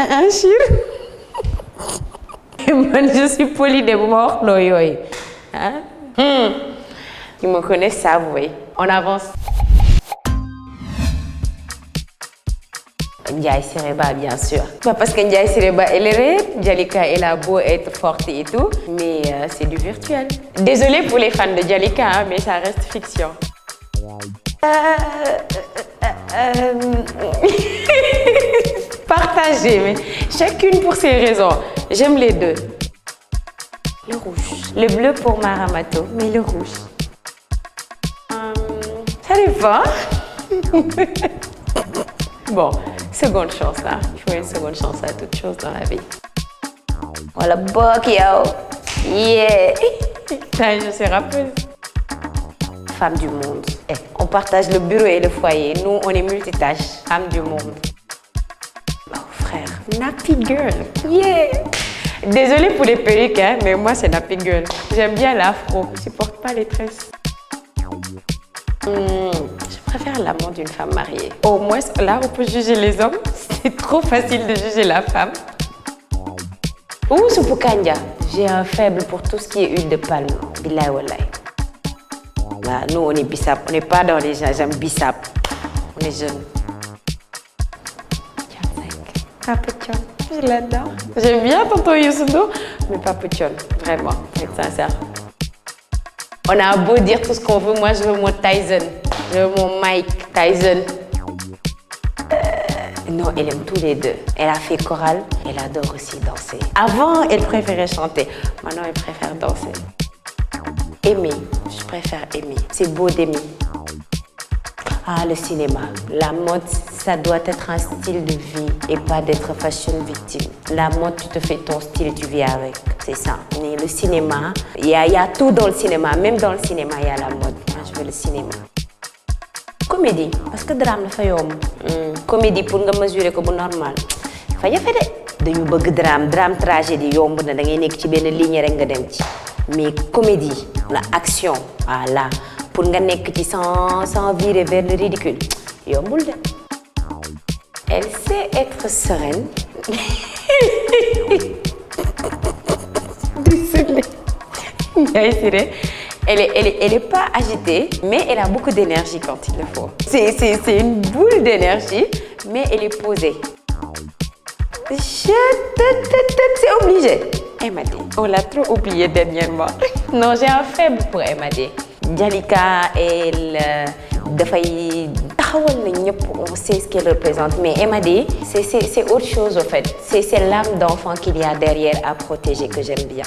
un chir. Je suis polie de mort, hein? Ils me connaissent, ça, vous voyez. On avance. Ndiaye Sireba, bien sûr. Pas parce que Ndiaye Sireba, elle est réelle. Djalika, elle a beau être forte et tout, mais c'est du virtuel. Désolée pour les fans de Djalika, hein, mais ça reste fiction. Partagez, mais chacune pour ses raisons. J'aime les deux. Le rouge. Le bleu pour Maramato, mais le rouge. Ça dépend. Bon, seconde chance, hein. Il faut une seconde chance à toute chose dans la vie. Voilà, bok, yo. Yeah. Je suis rappeuse. Femme du monde. On partage le bureau et le foyer. Nous, on est multitâches. Femme du monde. Oh, frère. Nappy girl. Yeah. Désolée pour les perruques, hein, mais moi, c'est Nappy girl. J'aime bien l'afro. Je supporte pas les tresses. Je préfère l'amant d'une femme mariée. Au moins, là, on peut juger les hommes. C'est trop facile de juger la femme. Ou Soupou-Kanja. J'ai un faible pour tout ce qui est huile de palme. Billahi wallahi. Bah, nous, on est bissap. On n'est pas dans les gens. J'aime bissap. On est jeunes. Papetiol. Je l'adore. J'aime bien tonton Youssoundo, mais Papetiol. Vraiment, pour être sincère. On a beau dire tout ce qu'on veut. Moi, je veux mon Tyson. Je veux mon Mike Tyson. Non, elle aime tous les deux. Elle a fait chorale. Elle adore aussi danser. Avant, elle préférait chanter. Maintenant, elle préfère danser. Aimer. Je préfère aimer. C'est beau d'aimer. Ah, le cinéma. La mode, ça doit être un style de vie et pas d'être fashion victime. La mode, tu te fais ton style, tu vis avec. C'est ça. Mais le cinéma, il y a tout dans le cinéma. Même dans le cinéma, il y a la mode. Moi, je veux le cinéma. Comédie, parce que drame la fa yomb. Comédie pour nga mesurer ko bu normal. Fa jafe de. Dañu bëgg drame tragédie yomb na da ngay nekk ci benn ligne rek nga dem ci. Mais comédie, la action, voilà. Pour nga nekk ci sans virer vers le ridicule. Yombul de. Elle sait être sereine. Désolée. Ndiaye Siré. Elle est pas agitée, mais elle a beaucoup d'énergie quand il le faut. C'est une boule d'énergie, mais elle est posée. C'est obligé. Emma-D. On l'a trop oublié dernièrement. Non, j'ai un faible pour Emma-D. Djalika, elle dafay taxawal na ñëpp, on sait ce qu'elle représente, mais Emma-D, c'est autre chose en fait. C'est l'âme d'enfant qu'il y a derrière à protéger que j'aime bien.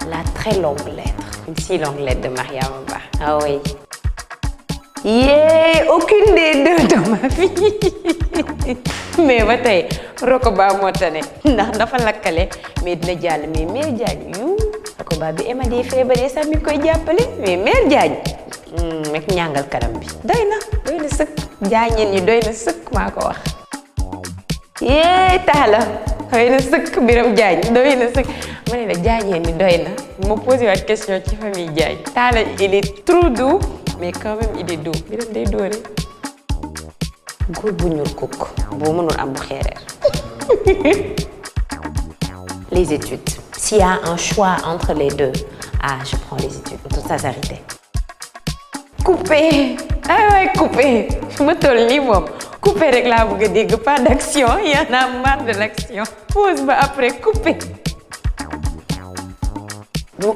La très longue lettre, une si longue lettre de Mariama Ba. Ah oui. Yeah, aucune des deux dans ma vie. Mais ba tey Rokoba moo tane ndax dafa lakkale mais dina jàll mais Mère Diagne Rokoba bi Emma-D feebaree sax mi koy jàppale mais Mère Diagne mek ñàngal kanam bi doy na sëkk jaañeen ñi doy na sëkk maa ko wax. Yee taala doy na sëkk Biram Diagne doy na sëkk ma ne la jaañeen ñi doy na ma posé waat question ci famille Diagne. Taala il est trop doux mais quand même il est doux Biram day doore. Góor bu ñuul kukk boo mënul am bu xeereer. Les études. S'il y a un choix entre les deux, je prends les études en toute sincérité. Couper. Ah ouais, couper. Je me toll nii moom. Couper rek laa bëgg a dégg, pas d'action. Il y en a marre de l'action. Pause ba après couper.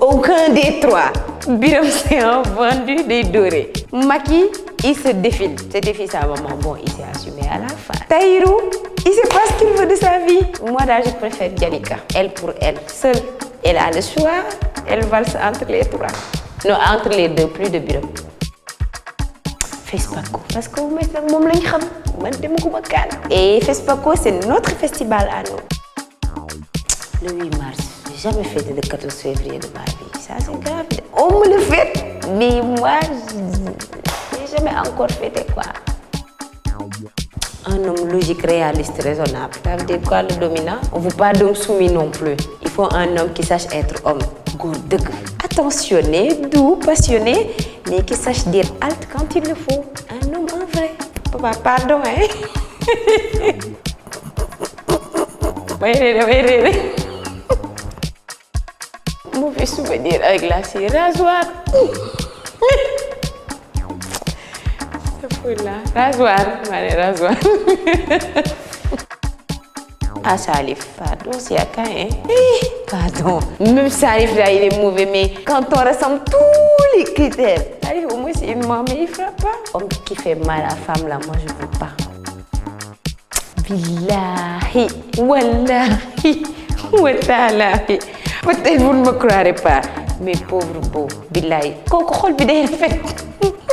Aucun des trois. Biram, c'est un vendu des dorés. Macky, il se défile. Se défile sa maman. Bon, il s'est assumé à la fin. Tahirou, il sait pas ce qu'il veut de sa vie. Moi, là, je préfère Djalika. Elle pour elle. Seule. Elle a le choix. Elle valse entre les trois. Non, entre les deux, plus de Biram. FESPACO. Parce que vous mettez mon blanc. Et FESPACO, c'est notre festival à nous. Le 8 mars. J'ai jamais fêté le 14 février de ma vie. Ça, c'est grave. On me le fait. Mais moi, j'ai jamais encore fêté quoi. Un homme logique, réaliste, raisonnable. Ça veut dire quoi le dominant? On ne veut pas d'homme soumis non plus. Il faut un homme qui sache être homme. Attentionné, doux, passionné, mais qui sache dire halte quand il le faut. Un homme en vrai. Papa, pardon, hein? Mauvais souvenir avec la scie rasoir. Rasoir, rasoir. Ah, Salif, pardon, c'est à quand, hein? Pardon. Même Salif, là, il est mauvais, mais quand on ressemble tous les critères. Salif, au moins, c'est une maman, mais il ne frappe pas. Homme qui fait mal à la femme, là, moi, je ne veux pas. Billahi, wallahi, watalahi. Peut-être vous ne me croirez pas, mais pauvre beau, billahi. Kooku xol bi day rafet.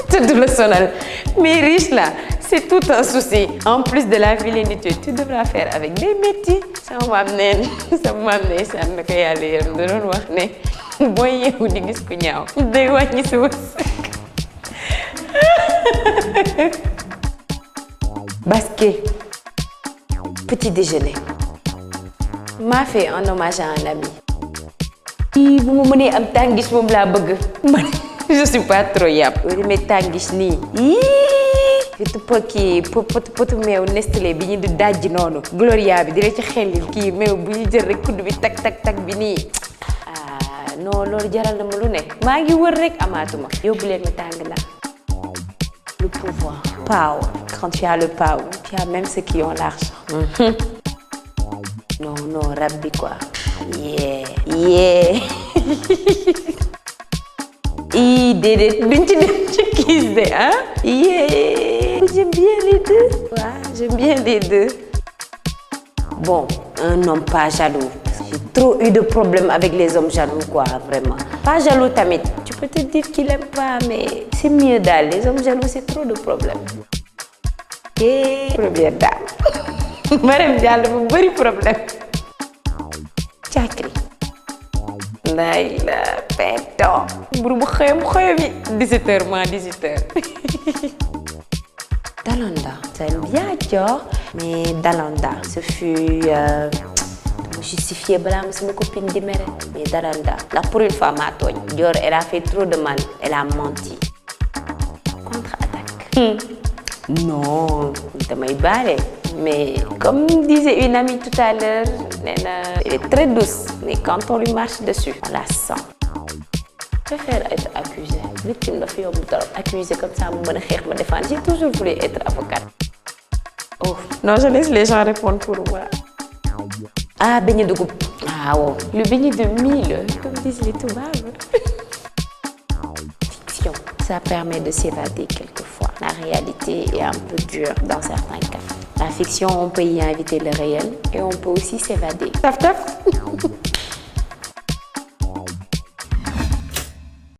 C'est de le sonal. Mais riche là, c'est tout un souci. En plus de la vilénitude, tu devras faire avec des métiers. Sama maam neen sànn na ko yàlla yërëm da doon wax ne booy yeewu di gis ku ñaaw day wàññi sa wërsëg. Basket. Petit déjeuner. M'a fait un hommage à un ami. Bu ma mënee am tàngis moom laa bëgg. Man je suis pas trop yàpp. Boo demee tàngis nii. surtout pour kii potu meew Nestlé bi ñu di dajji noonu. Gloria bi dina ci xellil kii meew bu ñu jël rek kudd bi tak bi nii. Ah non loolu jaral na ma lu ne. maa ngi wër rek amaatuma. yóbbu leen ma tàng la. Le pouvoir. Power. Quand tu as le power, tu as même ceux qui ont l'argent. Non, Rabbi quoi. Yeah. Déedéet duñ ci dem ci kiis de hein. Yeah. J'aime bien les deux. Ouais, j'aime bien les deux. Bon, un homme pas jaloux. J'ai trop eu de problèmes avec les hommes jaloux quoi, vraiment. Pas jaloux tamit. Tu peux te dire qu'il aime pas, mais c'est mieux daal. Les hommes jaloux, c'est trop de problèmes. Et première dame. Marème Diallo bu bëri problème. Cakri. Nday la peto. Mburu bu xëyam yi. 17h moins 18h. Dalanda. Ça aime bien Dior, mais Dalanda. Ce fut justifié balaa ma sama copine di mere. Mais Dalanda. Ndax pour une fois maa tooñ. Dior, elle a fait trop de mal. Elle a menti. Contre-attaque. Non, damay baale. Mais comme disait une amie tout à l'heure, elle est très douce. Mais quand on lui marche dessus, on la sent. Je préfère être accusée. Victime de fille trop. Accusée comme ça, je peux me défendre. J'ai toujours voulu être avocate. Oh, non, je laisse les gens répondre pour moi. Ah, beignet de coupe. Ah, wow. Le beignet de mille, comme disent les Touaves. Fiction. Ça permet de s'évader quelquefois. La réalité est un peu dure dans certains cas. La fiction, on peut y inviter le réel et on peut aussi s'évader. Taf taf.